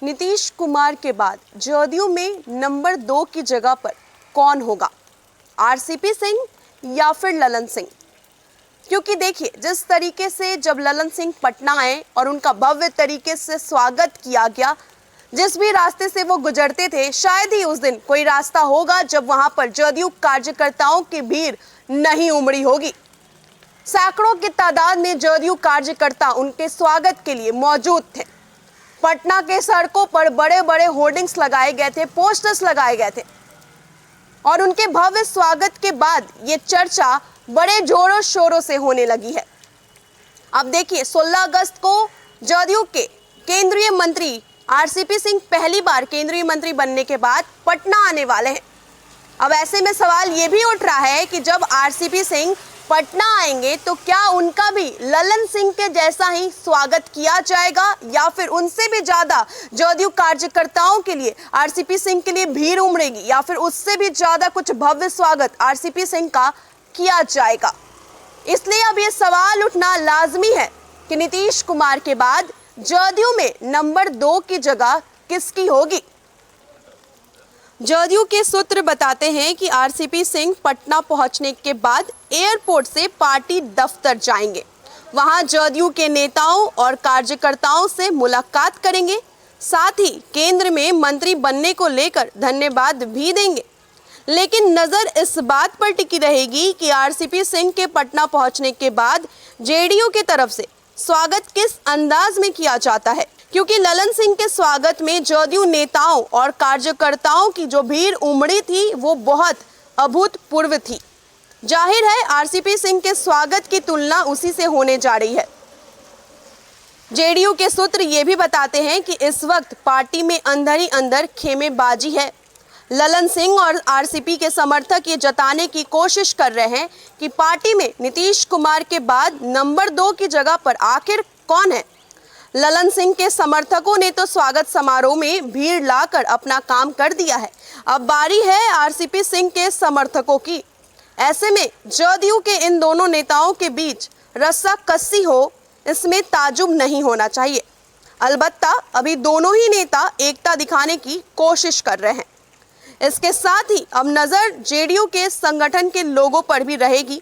नीतीश कुमार के बाद जदयू में नंबर 2 की जगह पर कौन होगा, आरसीपी सिंह या फिर ललन सिंह? क्योंकि देखिए, जिस तरीके से जब ललन सिंह पटना आए और उनका भव्य तरीके से स्वागत किया गया, जिस भी रास्ते से वो गुजरते थे, शायद ही उस दिन कोई रास्ता होगा जब वहां पर जदयू कार्यकर्ताओं की भीड़ नहीं उमड़ी होगी। सैकड़ों की तादाद में जदयू कार्यकर्ता उनके स्वागत के लिए मौजूद थे। पटना के सड़कों पर बड़े बड़े होर्डिंग्स लगाए गए थे, पोस्टर्स लगाए गए थे और उनके भव्य स्वागत के बाद ये चर्चा बड़े जोरों शोरों से होने लगी है। अब देखिए, 16 अगस्त को जदयू के केंद्रीय मंत्री आरसीपी सिंह पहली बार केंद्रीय मंत्री बनने के बाद पटना आने वाले हैं। अब ऐसे में सवाल ये भी उठ रहा है कि जब आरसीपी सिंह पटना आएंगे तो क्या उनका भी ललन सिंह के जैसा ही स्वागत किया जाएगा या फिर उनसे भी ज्यादा जदयू कार्यकर्ताओं के लिए आरसीपी सिंह के लिए भीड़ उमड़ेगी या फिर उससे भी ज्यादा कुछ भव्य स्वागत आरसीपी सिंह का किया जाएगा? इसलिए अब ये सवाल उठना लाजमी है कि नीतीश कुमार के बाद जदयू में नंबर 2 की जगह किसकी होगी। जदयू के सूत्र बताते हैं कि आरसीपी सिंह पटना पहुंचने के बाद एयरपोर्ट से पार्टी दफ्तर जाएंगे। वहां जदयू के नेताओं और कार्यकर्ताओं से मुलाकात करेंगे, साथ ही केंद्र में मंत्री बनने को लेकर धन्यवाद भी देंगे। लेकिन नजर इस बात पर टिकी रहेगी कि आरसीपी सिंह के पटना पहुंचने के बाद जेडीयू की तरफ से स्वागत किस अंदाज में किया जाता है, क्योंकि ललन सिंह के स्वागत में जदयू नेताओं और कार्यकर्ताओं की जो भीड़ उमड़ी थी वो बहुत अभूतपूर्व थी। जाहिर है आरसीपी सिंह के स्वागत की तुलना उसी से होने जा रही है। जेडीयू के सूत्र ये भी बताते हैं कि इस वक्त पार्टी में अंदर ही अंदर खेमेबाजी है। ललन सिंह और आरसीपी के समर्थक ये जताने की कोशिश कर रहे हैं कि पार्टी में नीतीश कुमार के बाद नंबर 2 की जगह पर आखिर कौन है। ललन सिंह के समर्थकों ने तो स्वागत समारोह में भीड़ लाकर अपना काम कर दिया है, अब बारी है आरसीपी सिंह के समर्थकों की। ऐसे में जदयू के इन दोनों नेताओं के बीच रस्साकसी हो, इसमें ताजुब नहीं होना चाहिए। अलबत्ता अभी दोनों ही नेता एकता दिखाने की कोशिश कर रहे हैं। इसके साथ ही अब नजर जेडीयू के संगठन के लोगों पर भी रहेगी,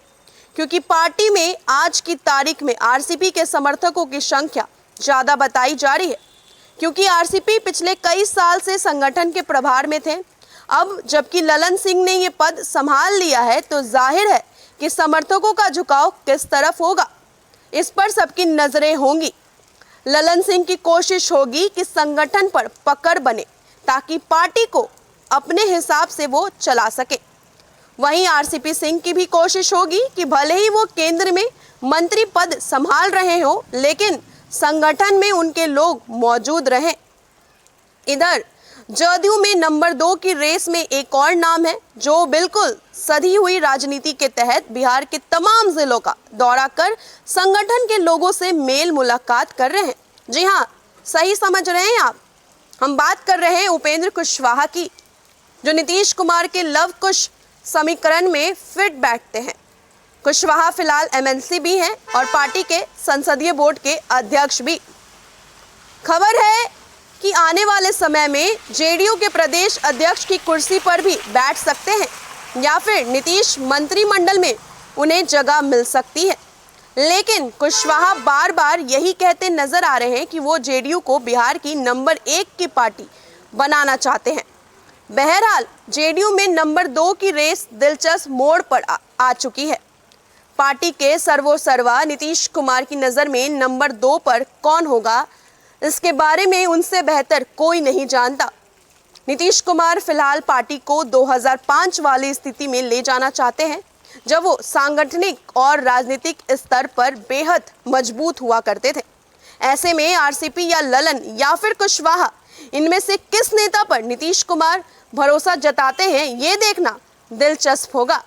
क्योंकि पार्टी में आज की तारीख में आरसीपी के समर्थकों की संख्या ज्यादा बताई जा रही है, क्योंकि आरसीपी पिछले कई साल से संगठन के प्रभार में थे। अब जबकि ललन सिंह ने ये पद संभाल लिया है तो जाहिर है कि समर्थकों का झुकाव किस तरफ होगा, इस पर सबकी नजरें होंगी। ललन सिंह की कोशिश होगी कि संगठन पर पकड़ बने ताकि पार्टी को अपने हिसाब से वो चला सके। वहीं आरसीपी सिंह की भी कोशिश होगी कि भले ही वो केंद्र में मंत्री पद संभाल रहे हो, लेकिन संगठन में उनके लोग मौजूद रहें। इधर जदयू में नंबर 2 की रेस में एक और नाम है जो बिल्कुल सधी हुई राजनीति के तहत बिहार के तमाम जिलों का दौरा कर संगठन के लोगों से मेल मुलाकात कर रहे हैं। जी हाँ, सही समझ रहे हैं आप, हम बात कर रहे हैं उपेंद्र कुशवाहा की, जो नीतीश कुमार के लव कुश समीकरण में फिट बैठते हैं। कुशवाहा फिलहाल एमएलसी भी हैं और पार्टी के संसदीय बोर्ड के अध्यक्ष भी। खबर है कि आने वाले समय में जेडीयू के प्रदेश अध्यक्ष की कुर्सी पर भी बैठ सकते हैं या फिर नीतीश मंत्रिमंडल में उन्हें जगह मिल सकती है। लेकिन कुशवाहा बार बार यही कहते नजर आ रहे हैं कि वो जेडीयू को बिहार की नंबर 1 की पार्टी बनाना चाहते हैं। बहरहाल जेडीयू में नंबर 2 की रेस दिलचस्प मोड़ पर आ चुकी है। पार्टी के सर्वोसर्वा नीतीश कुमार की नज़र में नंबर 2 पर कौन होगा, इसके बारे में उनसे बेहतर कोई नहीं जानता। नीतीश कुमार फिलहाल पार्टी को 2005 वाली स्थिति में ले जाना चाहते हैं, जब वो सांगठनिक और राजनीतिक स्तर पर बेहद मजबूत हुआ करते थे। ऐसे में आरसीपी या ललन या फिर कुशवाहा, इनमें से किस नेता पर नीतीश कुमार भरोसा जताते हैं, ये देखना दिलचस्प होगा।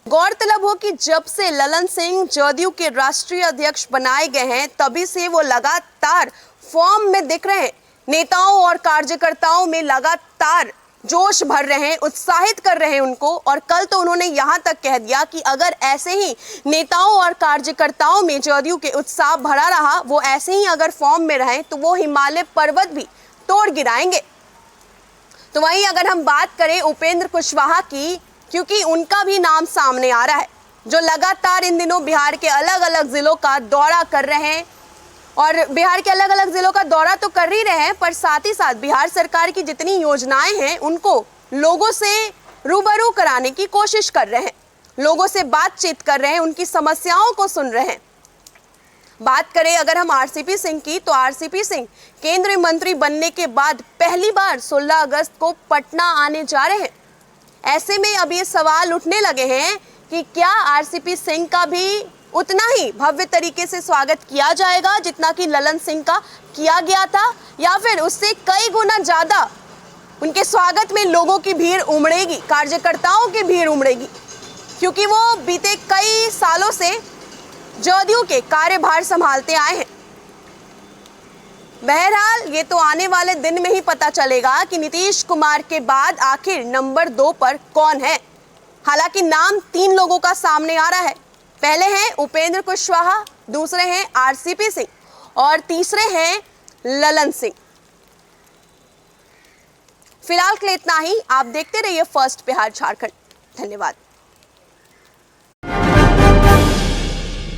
गौरतलब हो कि जब से ललन सिंह जदयू के राष्ट्रीय अध्यक्ष बनाए गए हैं, तभी से वो लगातार फॉर्म में दिख रहे हैं। नेताओं और कार्यकर्ताओं में लगातार जोश भर रहे हैं, उत्साहित कर रहे हैं उनको। और कल तो उन्होंने यहाँ तक कह दिया कि अगर ऐसे ही नेताओं और कार्यकर्ताओं में जदयू के उत्साह भरा रहा, वो ऐसे ही अगर फॉर्म में रहे, तो वो हिमालय पर्वत भी तोड़ गिराएंगे। तो वहीं अगर हम बात करें उपेंद्र कुशवाहा की, क्योंकि उनका भी नाम सामने आ रहा है, जो लगातार इन दिनों बिहार के अलग अलग जिलों का दौरा कर रहे हैं, और बिहार के अलग अलग जिलों का दौरा तो कर ही रहे हैं, पर साथ ही साथ बिहार सरकार की जितनी योजनाएं हैं उनको लोगों से रूबरू कराने की कोशिश कर रहे हैं, लोगों से बातचीत कर रहे हैं, उनकी समस्याओं को सुन रहे हैं। बात करें अगर हम आरसीपी सिंह की, तो आरसीपी सिंह केंद्रीय मंत्री बनने के बाद पहली बार 16 अगस्त को पटना आने जा रहे हैं। ऐसे में अब ये सवाल उठने लगे हैं कि क्या आरसीपी सिंह का भी उतना ही भव्य तरीके से स्वागत किया जाएगा जितना कि ललन सिंह का किया गया था, या फिर उससे कई गुना ज्यादा उनके स्वागत में लोगों की भीड़ उमड़ेगी, कार्यकर्ताओं की भीड़ उमड़ेगी, क्योंकि वो बीते कई सालों से जदयू के कार्यभार संभालते आए हैं। बहरहाल ये तो आने वाले दिन में ही पता चलेगा कि नीतीश कुमार के बाद आखिर नंबर 2 पर कौन है। हालांकि नाम 3 लोगों का सामने आ रहा है। पहले हैं उपेंद्र कुशवाहा, दूसरे हैं आरसीपी सिंह और तीसरे हैं ललन सिंह। फिलहाल के लिए इतना ही। आप देखते रहिए फर्स्ट बिहार झारखंड। धन्यवाद।